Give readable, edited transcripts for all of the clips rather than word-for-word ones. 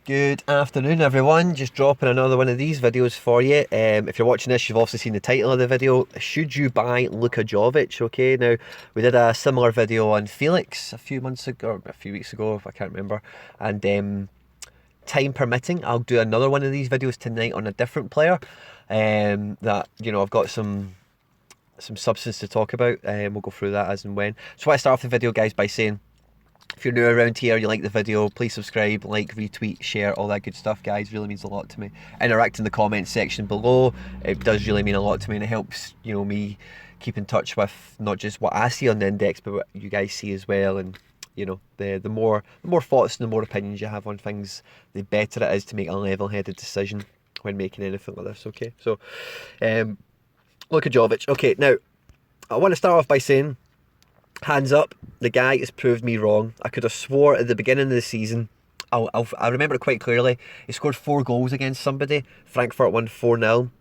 Good afternoon, everyone. Just dropping another one of these videos for you. If you're watching this, you've obviously seen the title of the video. Should you buy Luka Jovic? Okay, now we did a similar video on Felix a few months ago, or a few weeks ago, if I can't remember. And time permitting, I'll do another one of these videos tonight on a different player. That I've got some substance to talk about. We'll go through that as and when. So I start off the video, guys, by saying, if you're new around here, you like the video, please subscribe, like, retweet, share, all that good stuff, guys. Really means a lot to me. Interact in the comments section below. It does really mean a lot to me, and it helps, me keep in touch with not just what I see on the index, but what you guys see as well. And the more thoughts and the more opinions you have on things, the better it is to make a level-headed decision when making anything like this. Okay, so Luka Jovic. Okay, now I want to start off by saying, hands up, the guy has proved me wrong. I could have swore at the beginning of the season, I remember it quite clearly, he scored 4 goals against somebody. Frankfurt won 4-0.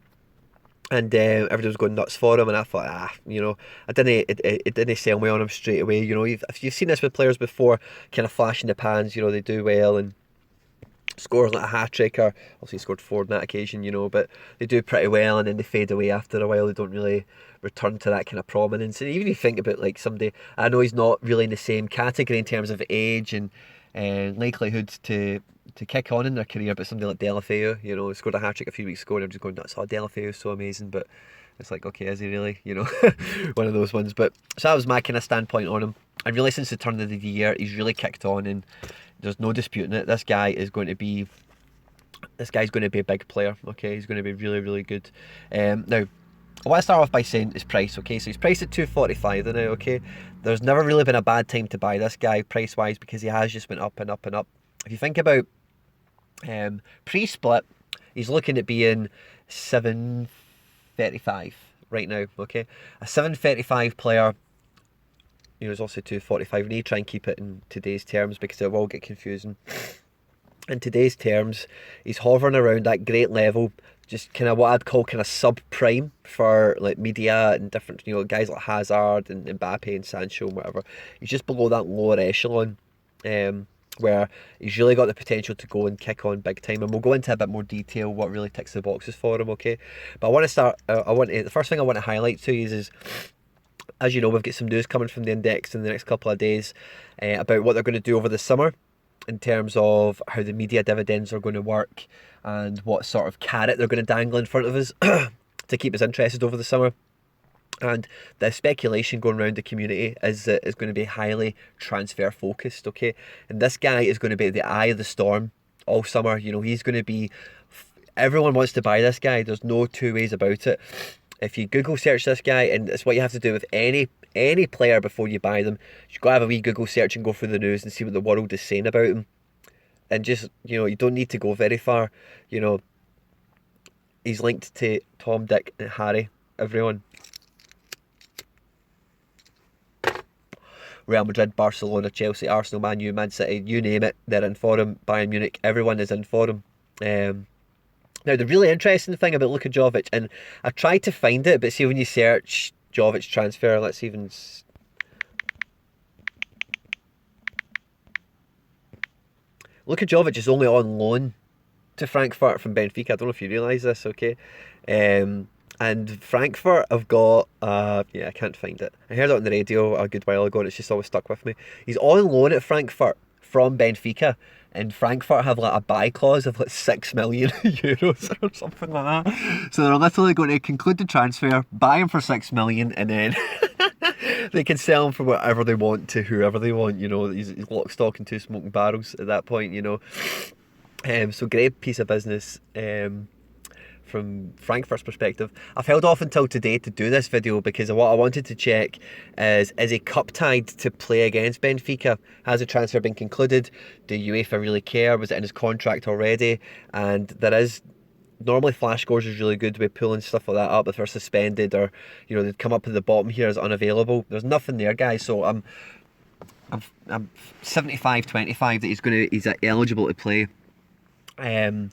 And everybody was going nuts for him, and I thought, it didn't sell me on him straight away. If you've seen this with players before, kind of flash in the pans, they do well and score like a hat-trick, or obviously he scored 4 on that occasion, but they do pretty well and then they fade away after a while. They don't really return to that kind of prominence. And even if you think about like somebody, I know he's not really in the same category in terms of age and likelihood to kick on in their career, but somebody like Delafeu, scored a hat-trick a few weeks ago and I'm just going nuts, Delafeu is so amazing, but it's like, okay, is he really? One of those ones. But so that was my kind of standpoint on him. And really, since the turn of the year, he's really kicked on, and there's no disputing it. This guy's going to be a big player. Okay, he's going to be really, really good. Now, I want to start off by saying his price. Okay, so he's priced at 245 now. Okay, there's never really been a bad time to buy this guy price-wise, because he has just went up and up and up. If you think about pre-split, he's looking at being 735 right now. Okay, a 735 player. It's also 245. We need to try and keep it in today's terms, because it will get confusing. In today's terms, he's hovering around that great level, just kind of what I'd call kind of sub-prime for like media and different, guys like Hazard and Mbappe and Sancho and whatever. He's just below that lower echelon, where he's really got the potential to go and kick on big time. And we'll go into a bit more detail what really ticks the boxes for him. Okay, but I want to start. The first thing I want to highlight to you is, as you know, we've got some news coming from the index in the next couple of days about what they're going to do over the summer in terms of how the media dividends are going to work and what sort of carrot they're going to dangle in front of us to keep us interested over the summer. And the speculation going around the community is that it's going to be highly transfer focused, okay? And this guy is going to be the eye of the storm all summer. He's going to be... Everyone wants to buy this guy. There's no two ways about it. If you Google search this guy, and it's what you have to do with any player before you buy them, you've got to have a wee Google search and go through the news and see what the world is saying about him. And just, you don't need to go very far. He's linked to Tom, Dick and Harry, everyone. Real Madrid, Barcelona, Chelsea, Arsenal, Man U, Man City, you name it, they're in for him. Bayern Munich, everyone is in for him. Now, the really interesting thing about Luka Jovic, and I tried to find it, but see when you search Jovic transfer, let's even... Luka Jovic is only on loan to Frankfurt from Benfica. I don't know if you realise this, okay? And Frankfurt have got... I can't find it. I heard it on the radio a good while ago and it's just always stuck with me. He's on loan at Frankfurt from Benfica. And Frankfurt have like a buy clause of like 6 million euros or something like that. So they're literally going to conclude the transfer, buy him for 6 million, and then they can sell him for whatever they want to whoever they want. He's lock, stock, and 2 smoking barrels at that point. So great piece of business. From Frankfurt's perspective. I've held off until today to do this video because what I wanted to check is he cup tied to play against Benfica? Has the transfer been concluded? Do UEFA really care? Was it in his contract already? And there is... Normally Flash Scores is really good with pulling stuff like that up if they're suspended or, they'd come up at the bottom here as unavailable. There's nothing there, guys, so I'm 75-25 that he's eligible to play in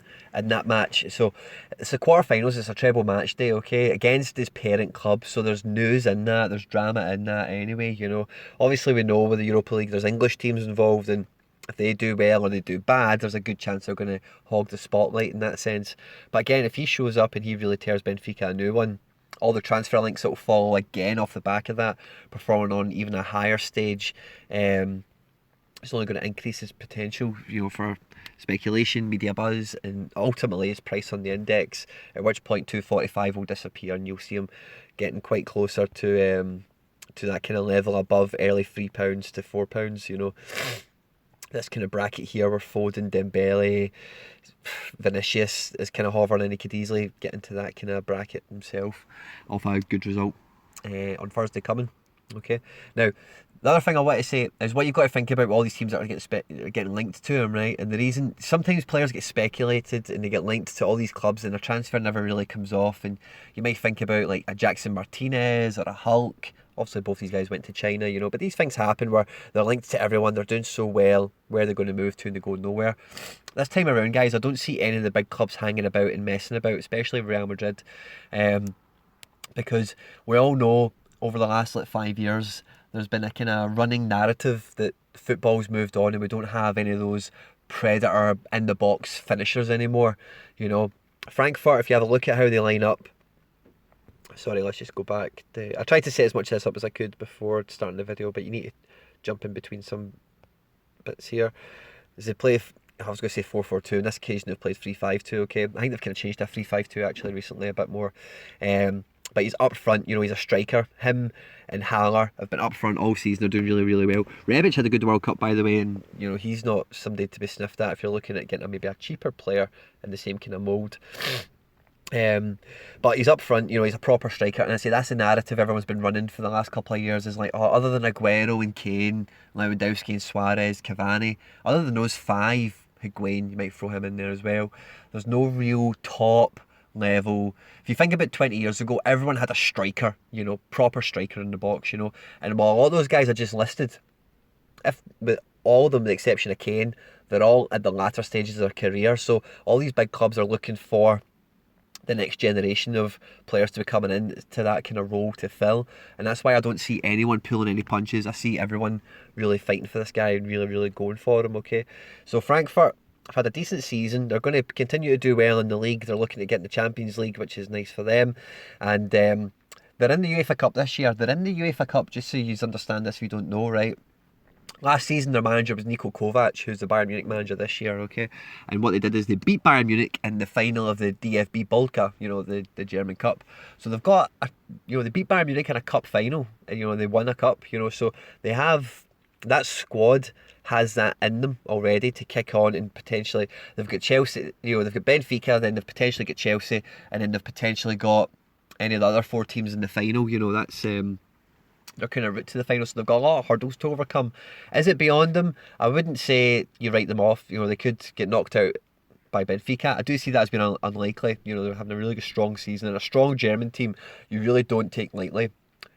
that match. So it's the quarterfinals, it's a treble match day, okay, against his parent club, so there's news in that, there's drama in that anyway. Obviously we know with the Europa League there's English teams involved, and If they do well or they do bad, there's a good chance they're going to hog the spotlight in that sense. But again, if he shows up and he really tears Benfica a new one, all the transfer links that will follow again off the back of that, performing on even a higher stage, it's only going to increase his potential, for speculation, media buzz, and ultimately his price on the index. At which point, 245 will disappear, and you'll see him getting quite closer to that kind of level above early £3 to £4. This kind of bracket here where Foden, Dembele, Vinicius is kind of hovering, and he could easily get into that kind of bracket himself off a good result on Thursday coming. Okay, now the other thing I want to say is what you've got to think about with all these teams that are getting linked to him, right? And the reason sometimes players get speculated and they get linked to all these clubs and their transfer never really comes off. And you might think about like a Jackson Martinez or a Hulk. Obviously, both these guys went to China, but these things happen where they're linked to everyone, they're doing so well, where they're going to move to and they go nowhere. This time around, guys, I don't see any of the big clubs hanging about and messing about, especially Real Madrid, because we all know over the last 5 years, there's been a kind of running narrative that football's moved on and we don't have any of those predator in the box finishers anymore. Frankfurt, if you have a look at how they line up, sorry, let's just go back. I tried to set as much of this up as I could before starting the video, but you need to jump in between some bits here. As they play, I was going to say 4-4-2. In this occasion, they've played 3-5-2. Okay, I think they've kind of changed to 3-5-2 actually recently a bit more. But he's up front. He's a striker. Him and Haller have been up front all season. They're doing really, really well. Rebic had a good World Cup, by the way, and he's not somebody to be sniffed at if you're looking at getting maybe a cheaper player in the same kind of mould. But he's up front, he's a proper striker, and I say that's the narrative everyone's been running for the last couple of years is like, oh, other than Aguero and Kane, Lewandowski and Suarez, Cavani, other than those five, Higuain, you might throw him in there as well, there's no real top level. If you think about 20 years ago, everyone had a striker, proper striker in the box, and while all those guys are just listed, with all of them, with the exception of Kane, they're all at the latter stages of their career, so all these big clubs are looking for the next generation of players to be coming into that kind of role to fill, and that's why I don't see anyone pulling any punches. I see everyone really fighting for this guy and really, really going for him. Okay, so Frankfurt have had a decent season. They're going to continue to do well in the league. They're looking to get in the Champions League, which is nice for them, and they're in the UEFA Cup this year. They're in the UEFA Cup, just so you understand this if you don't know, right? Last season, their manager was Niko Kovac, who's the Bayern Munich manager this year, okay? And what they did is they beat Bayern Munich in the final of the DFB Pokal, the German Cup. So they've got, they beat Bayern Munich in a cup final, and, they won a cup, so they have, that squad has that in them already to kick on and potentially, they've got Chelsea, they've got Benfica, then they've potentially got Chelsea, and then they've potentially got any of the other four teams in the final, that's... They're kind of route to the final, so they've got a lot of hurdles to overcome. Is it beyond them? I wouldn't say you write them off. They could get knocked out by Benfica. I do see that as being unlikely. They're having a really good strong season, and a strong German team you really don't take lightly.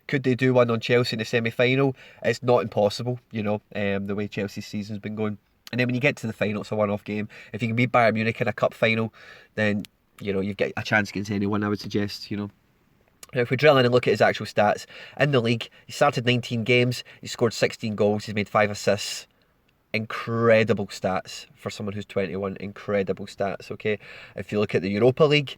Could they do one on Chelsea in the semi-final? It's not impossible, the way Chelsea's season's been going. And then when you get to the final, it's a one-off game. If you can beat Bayern Munich in a cup final, then, you've got a chance against anyone, I would suggest, Now, if we drill in and look at his actual stats, in the league, he started 19 games, he scored 16 goals, he's made 5 assists. Incredible stats for someone who's 21, incredible stats, okay? If you look at the Europa League,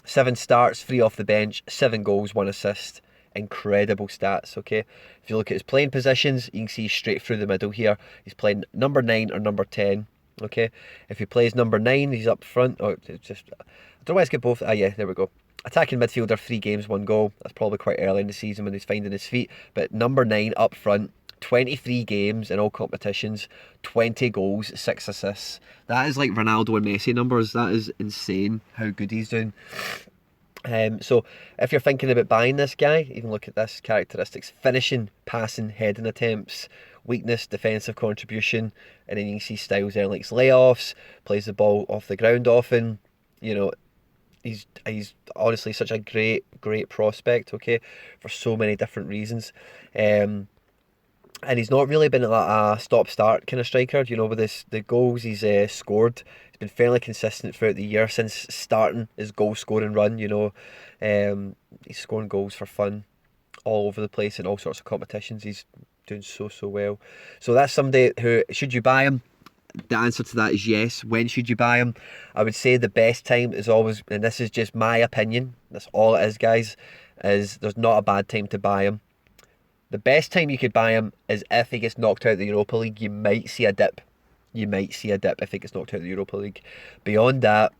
7 starts, 3 off the bench, 7 goals, 1 assist. Incredible stats, okay? If you look at his playing positions, you can see straight through the middle here. He's playing number 9 or number 10, okay? If he plays number 9, he's up front. Oh, it's just... I don't know why I get both. Yeah, there we go. Attacking midfielder, 3 games, 1 goal. That's probably quite early in the season when he's finding his feet. But number 9 up front, 23 games in all competitions, 20 goals, 6 assists. That is like Ronaldo and Messi numbers. That is insane how good he's doing. So if you're thinking about buying this guy, you can look at this characteristics: finishing, passing, heading attempts, weakness, defensive contribution, and then you can see styles there like layoffs, plays the ball off the ground often. He's honestly such a great prospect, okay, for so many different reasons. And he's not really been like a stop-start kind of striker, with the goals he's scored. He's been fairly consistent throughout the year since starting his goal-scoring run, He's scoring goals for fun all over the place in all sorts of competitions. He's doing so well. So that's somebody who, should you buy him? the answer to that is yes. When should you buy him? I would say the best time is always, and this is just my opinion, that's all it is, guys, is there's not a bad time to buy him. The best time you could buy him is if he gets knocked out of the Europa League. You might see a dip. You might see a dip if he gets knocked out of the Europa League. Beyond that,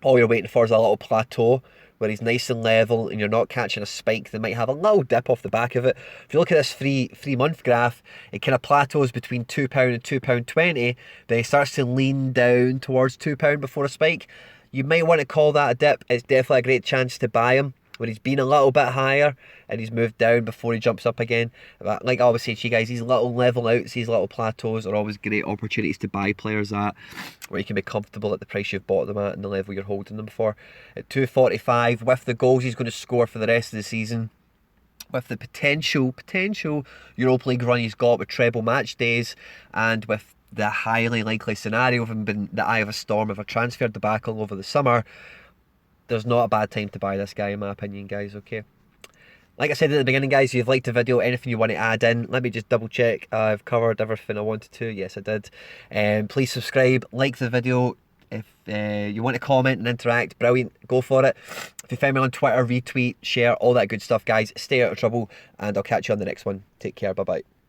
all you're waiting for is a little plateau where he's nice and level and you're not catching a spike that might have a little dip off the back of it. If you look at this three-month graph, it kind of plateaus between £2 and £2.20, then he starts to lean down towards £2 before a spike. You might want to call that a dip. It's definitely a great chance to buy him when he's been a little bit higher and he's moved down before he jumps up again. But like I always say to you guys, these little level outs, these little plateaus are always great opportunities to buy players at, where you can be comfortable at the price you've bought them at and the level you're holding them for. At 245, with the goals he's going to score for the rest of the season, with the potential Europa League run he's got with treble match days, and with the highly likely scenario of him being the eye of a storm of a transfer debacle over the summer, there's not a bad time to buy this guy, in my opinion, guys, okay? Like I said at the beginning, guys, if you've liked the video, anything you want to add in, let me just double check. I've covered everything I wanted to. Yes, I did. Please subscribe, like the video. If you want to comment and interact, brilliant, go for it. If you find me on Twitter, retweet, share, all that good stuff, guys. Stay out of trouble, and I'll catch you on the next one. Take care, bye-bye.